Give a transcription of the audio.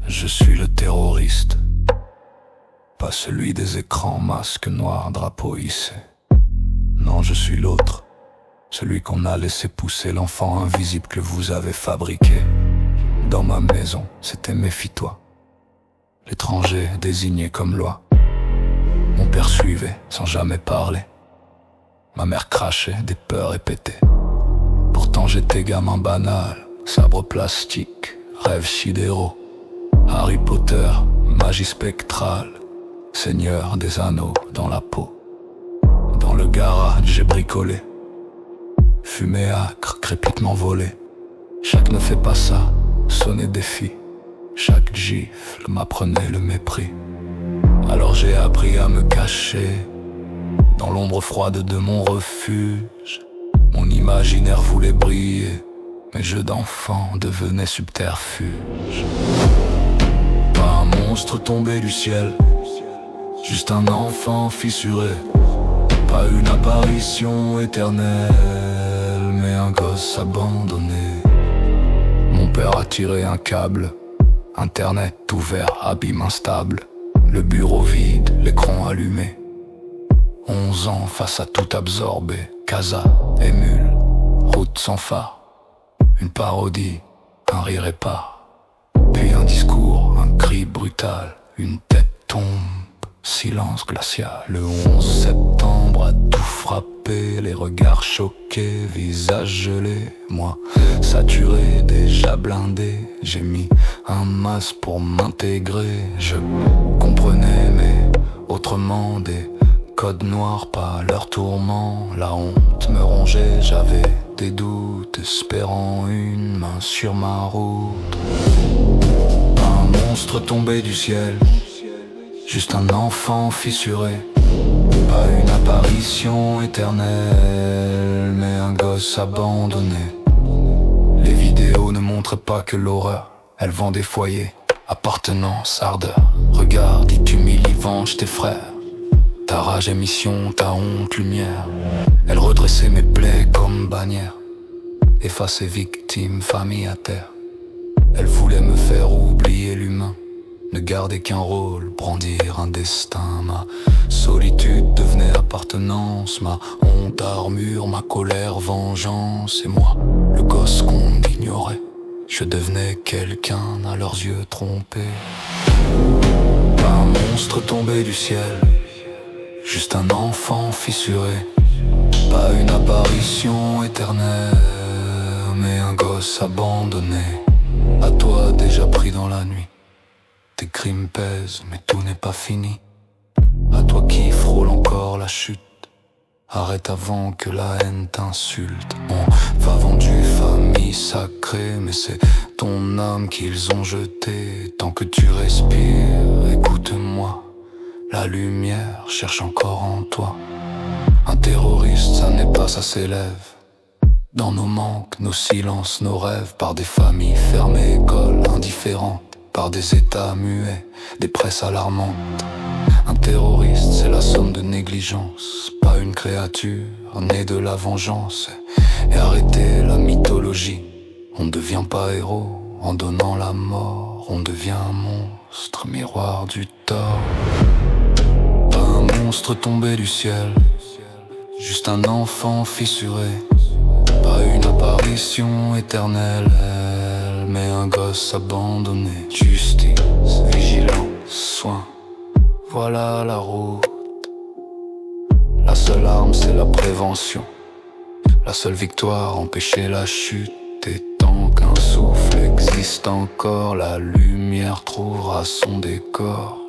Je suis le terroriste, pas celui des écrans, masque noir, drapeau hissé. Non, je suis l'autre, celui qu'on a laissé pousser, l'enfant invisible que vous avez fabriqué. Dans ma maison, c'était méfie-toi, l'étranger désigné comme loi. Mon père suivait sans jamais parler, ma mère crachait, des peurs répétées. Pourtant j'étais gamin banal, sabre plastique, rêve sidéraux. Harry Potter, magie spectrale, seigneur des anneaux dans la peau. Dans le garage j'ai bricolé, fumée âcre, crépitement volé. Chaque ne fait pas ça, sonnait défi. Chaque gifle m'apprenait le mépris. Alors j'ai appris à me cacher dans l'ombre froide de mon refuge. Mon imaginaire voulait briller, mes jeux d'enfant devenaient subterfuge. Pas un monstre tombé du ciel, juste un enfant fissuré. Pas une apparition éternelle, mais un gosse abandonné. Mon père a tiré un câble, internet ouvert, abîme instable. Le bureau vide, l'écran allumé. 11 ans face à tout absorbé. Casa, émule, route sans phare. Une parodie, un rire épars. Puis un discours, un cri brutal. Une tête tombe, silence glacial. Le 11 septembre a tout frappé. Les regards choqués, visages gelés. Moi, saturé, déjà blindé. J'ai mis un masque pour m'intégrer. Je comprenais, mais autrement, des codes noirs, pas leur tourment. La honte me rongeait, j'avais des doutes, espérant une main sur ma route. Un monstre tombé du ciel, juste un enfant fissuré. Pas une apparition éternelle, mais un gosse abandonné. Les vidéos ne montraient pas que l'horreur, elles vendent des foyers, appartenance, ardeur. Regarde, il t'humilie, venge tes frères. Ta rage émission, ta honte lumière. Elle redressait mes plaies comme bannière, effacer victime, famille à terre. Elle voulait me faire oublier l'humain, ne garder qu'un rôle, brandir un destin. Ma solitude devenait appartenance, ma honte armure, ma colère vengeance. Et moi, le gosse qu'on ignorait, je devenais quelqu'un à leurs yeux trompés. Un monstre tombé du ciel, juste un enfant fissuré. Pas une apparition éternelle, mais un gosse abandonné. À toi déjà pris dans la nuit, tes crimes pèsent mais tout n'est pas fini. À toi qui frôle encore la chute, arrête avant que la haine t'insulte. On va vendu famille sacrée, mais c'est ton âme qu'ils ont jetée. Tant que tu respires, écoute-moi, la lumière cherche encore en toi. Un terroriste, ça n'est pas, ça s'élève. Dans nos manques, nos silences, nos rêves. Par des familles fermées, écoles indifférentes. Par des états muets, des presses alarmantes. Un terroriste, c'est la somme de négligence. Pas une créature, née de la vengeance. Et arrêtez la mythologie. On ne devient pas héros en donnant la mort. On devient un monstre, miroir du tort. Pas un monstre tombé du ciel, juste un enfant fissuré. Pas une apparition éternelle, mais un gosse abandonné. Justice, vigilance, soin, voilà la route. La seule arme c'est la prévention, la seule victoire empêcher la chute. Et tant qu'un souffle existe encore, la lumière trouvera son décor.